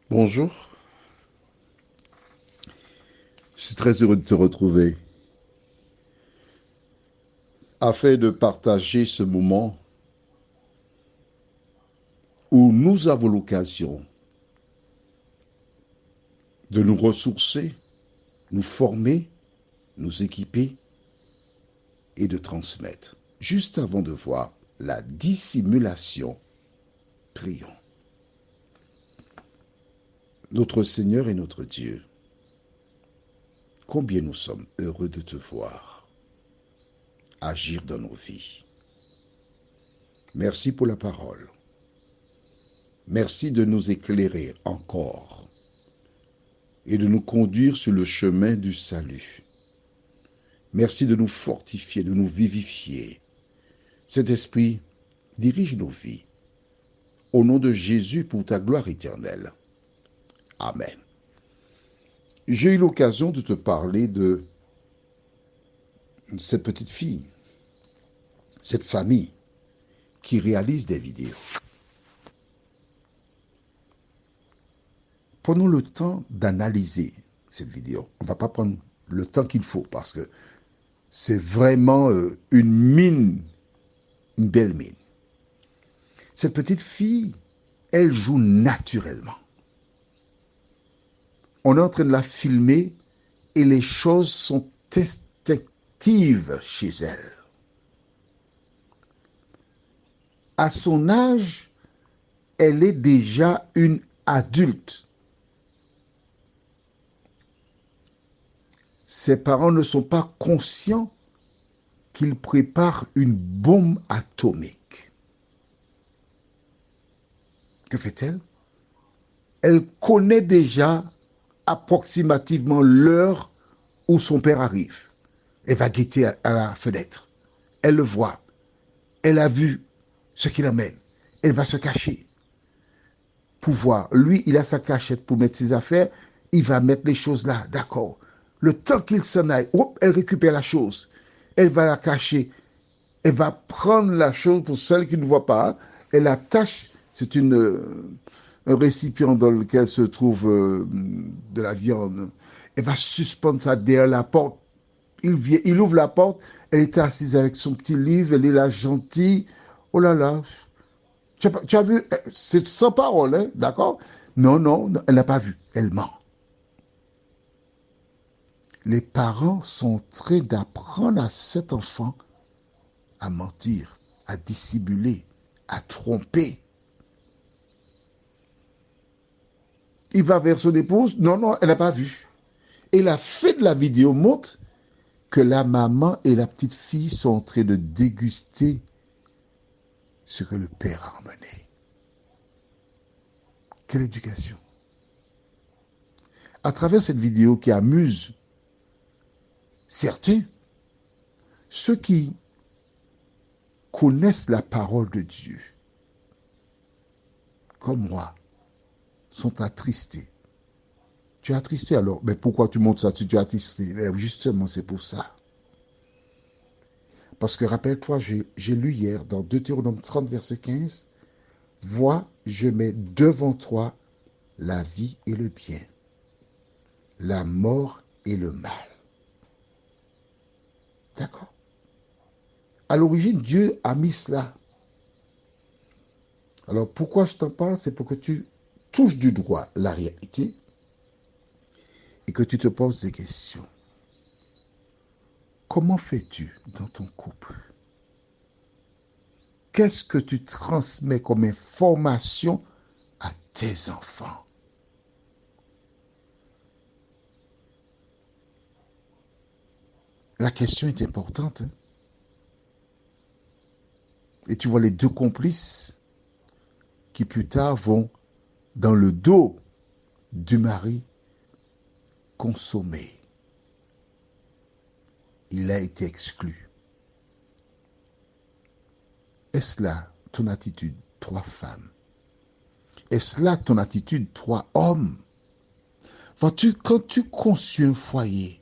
Bonjour, je suis très heureux de te retrouver afin de partager ce moment où nous avons l'occasion de nous ressourcer, nous former, nous équiper et de transmettre. Juste avant de voir la dissimulation, prions. Notre Seigneur et notre Dieu, combien nous sommes heureux de te voir agir dans nos vies. Merci pour la parole. Merci de nous éclairer encore et de nous conduire sur le chemin du salut. Merci de nous fortifier, de nous vivifier. Cet esprit dirige nos vies. Au nom de Jésus pour ta gloire éternelle. Amen. J'ai eu l'occasion de te parler de cette petite fille, cette famille qui réalise des vidéos. Prenons le temps d'analyser cette vidéo. On ne va pas prendre le temps qu'il faut parce que c'est vraiment une mine, une belle mine. Cette petite fille, elle joue naturellement. On est en train de la filmer et les choses sont instinctives chez elle. À son âge, elle est déjà une adulte. Ses parents ne sont pas conscients qu'il prépare une bombe atomique. Que fait-elle? Elle connaît déjà approximativement l'heure où son père arrive. Elle va guetter à la fenêtre. Elle le voit. Elle a vu ce qu'il amène. Elle va se cacher pour voir. Lui, il a sa cachette pour mettre ses affaires. Il va mettre les choses là, d'accord. Le temps qu'il s'en aille, elle récupère la chose. Elle va la cacher. Elle va prendre la chose pour celle qui ne voit pas. Elle attache, c'est un récipient dans lequel se trouve de la viande. Elle va suspendre ça derrière la porte. Il ouvre la porte. Elle était assise avec son petit livre. Elle est là gentille. Oh là là. Tu as vu, c'est sans parole, hein, d'accord? Non, non, elle n'a pas vu. Elle ment. Les parents sont en train d'apprendre à cet enfant à mentir, à dissimuler, à tromper. Il va vers son épouse. Non, non, elle n'a pas vu. Et la fin de la vidéo montre que la maman et la petite fille sont en train de déguster ce que le père a emmené. Quelle éducation! À travers cette vidéo qui amuse certains, ceux qui connaissent la parole de Dieu, comme moi, sont attristés. Tu es attristé alors, mais pourquoi tu montres ça si tu es attristé? Justement, c'est pour ça. Parce que rappelle-toi, j'ai lu hier dans Deutéronome 30, verset 15, vois, je mets devant toi la vie et le bien, la mort et le mal. D'accord? À l'origine, Dieu a mis cela. Alors pourquoi je t'en parle? C'est pour que tu touches du doigt la réalité et que tu te poses des questions. Comment fais-tu dans ton couple? Qu'est-ce que tu transmets comme information à tes enfants? La question est importante. Hein? Et tu vois les deux complices qui plus tard vont dans le dos du mari consommer. Il a été exclu. Est-ce là ton attitude, trois femmes? Est-ce là ton attitude, trois hommes? Vois-tu, quand tu conçus un foyer,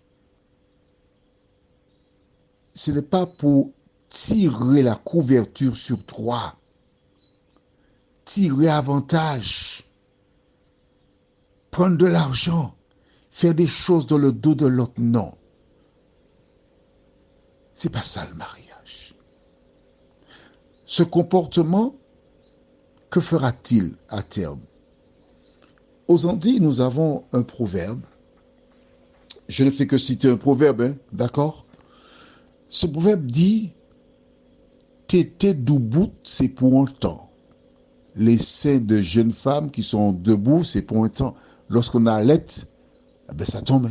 ce n'est pas pour tirer la couverture sur toi, tirer avantage. prendre de l'argent, faire des choses dans le dos de l'autre. Non. C'est pas ça le mariage. Ce comportement, que fera-t-il à terme? Aux Antilles, nous avons un proverbe. Je ne fais que citer un proverbe, hein, d'accord? Ce proverbe dit tété debout, c'est pour un temps. Les seins de jeunes femmes qui sont debout, c'est pour un temps. Lorsqu'on allait, eh ben ça tombe.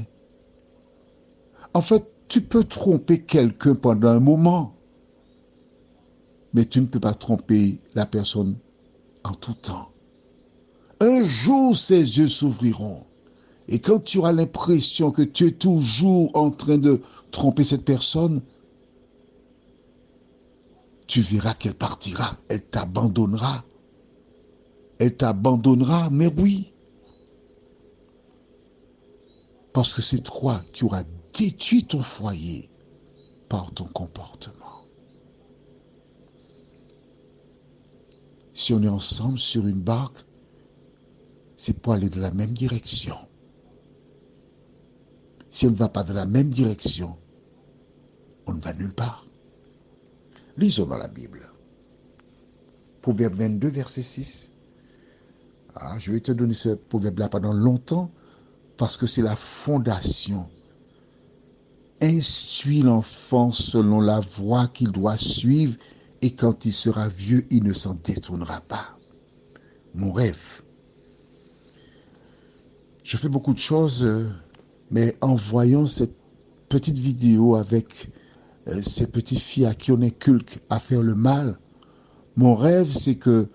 En fait, tu peux tromper quelqu'un pendant un moment, mais tu ne peux pas tromper la personne en tout temps. Un jour, ses yeux s'ouvriront. Et quand tu auras l'impression que tu es toujours en train de tromper cette personne, tu verras qu'elle partira, elle t'abandonnera. Elle t'abandonnera, mais oui. Parce que c'est toi qui auras détruit ton foyer par ton comportement. Si on est ensemble sur une barque, c'est pour aller dans la même direction. Si on ne va pas dans la même direction, on ne va nulle part. Lisons dans la Bible. Proverbe 22, verset 6. Ah, je vais te donner ce proverbe-là pendant longtemps parce que c'est la fondation. Instruis l'enfant selon la voie qu'il doit suivre et quand il sera vieux, il ne s'en détournera pas. Mon rêve. Je fais beaucoup de choses, mais en voyant cette petite vidéo avec ces petites filles à qui on inculque à faire le mal, mon rêve, c'est que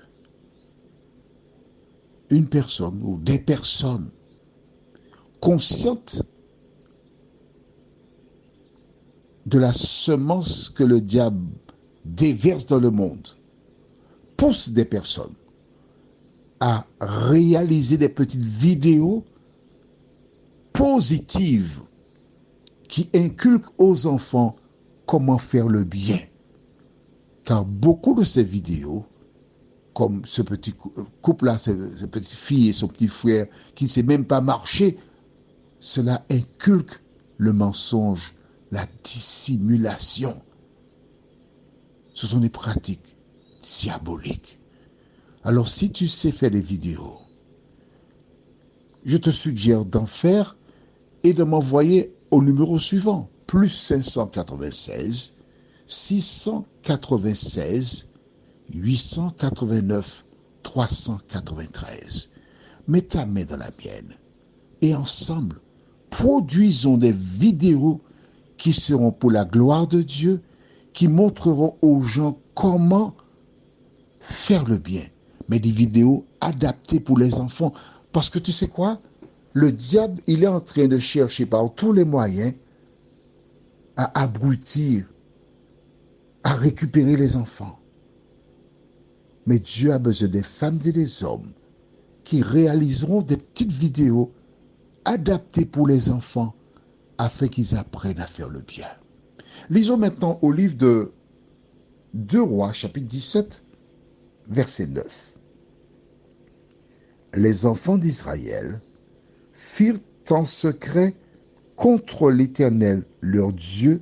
une personne ou des personnes conscientes de la semence que le diable déverse dans le monde poussent des personnes à réaliser des petites vidéos positives qui inculquent aux enfants comment faire le bien. Car beaucoup de ces vidéos, comme ce petit couple-là, cette petite fille et son petit frère qui ne sait même pas marcher, cela inculque le mensonge, la dissimulation. Ce sont des pratiques diaboliques. Alors si tu sais faire des vidéos, je te suggère d'en faire et de m'envoyer au numéro suivant, plus 596 696 889 393. Mets ta main dans la mienne et ensemble, produisons des vidéos qui seront pour la gloire de Dieu, qui montreront aux gens comment faire le bien, mais des vidéos adaptées pour les enfants. Parce que tu sais quoi? Le diable, il est en train de chercher par tous les moyens à abrutir, à récupérer les enfants. Mais Dieu a besoin des femmes et des hommes qui réaliseront des petites vidéos adaptées pour les enfants afin qu'ils apprennent à faire le bien. Lisons maintenant au livre de 2 Rois, chapitre 17, verset 9. Les enfants d'Israël firent en secret contre l'Éternel leur Dieu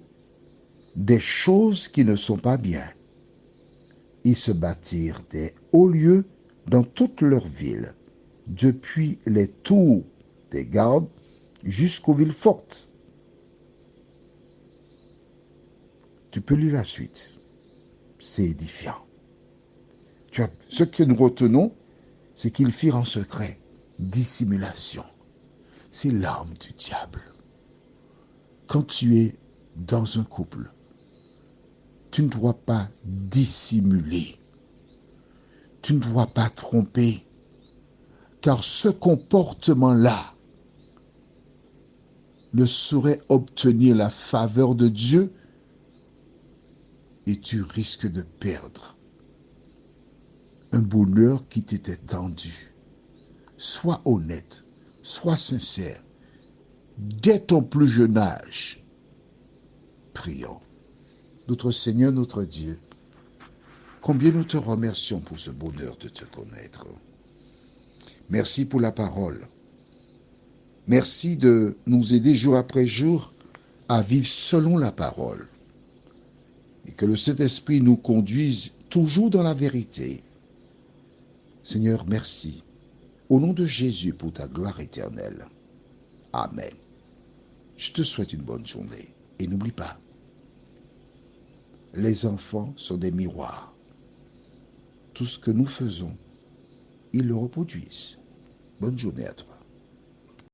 des choses qui ne sont pas bien. Ils se bâtirent des hauts lieux dans toutes leurs villes, depuis les tours des gardes jusqu'aux villes fortes. Tu peux lire la suite. C'est édifiant. Ce que nous retenons, c'est qu'ils firent en secret. Dissimulation. C'est l'arme du diable. Quand tu es dans un couple, tu ne dois pas dissimuler. Tu ne dois pas tromper. Car ce comportement-là ne saurait obtenir la faveur de Dieu et tu risques de perdre un bonheur qui t'était tendu. Sois honnête, sois sincère. Dès ton plus jeune âge, prions. Notre Seigneur, notre Dieu, combien nous te remercions pour ce bonheur de te connaître. Merci pour la parole. Merci de nous aider jour après jour à vivre selon la parole. Et que le Saint-Esprit nous conduise toujours dans la vérité. Seigneur, merci. Au nom de Jésus pour ta gloire éternelle. Amen. Je te souhaite une bonne journée. Et n'oublie pas, les enfants sont des miroirs. Tout ce que nous faisons, ils le reproduisent. Bonne journée à toi.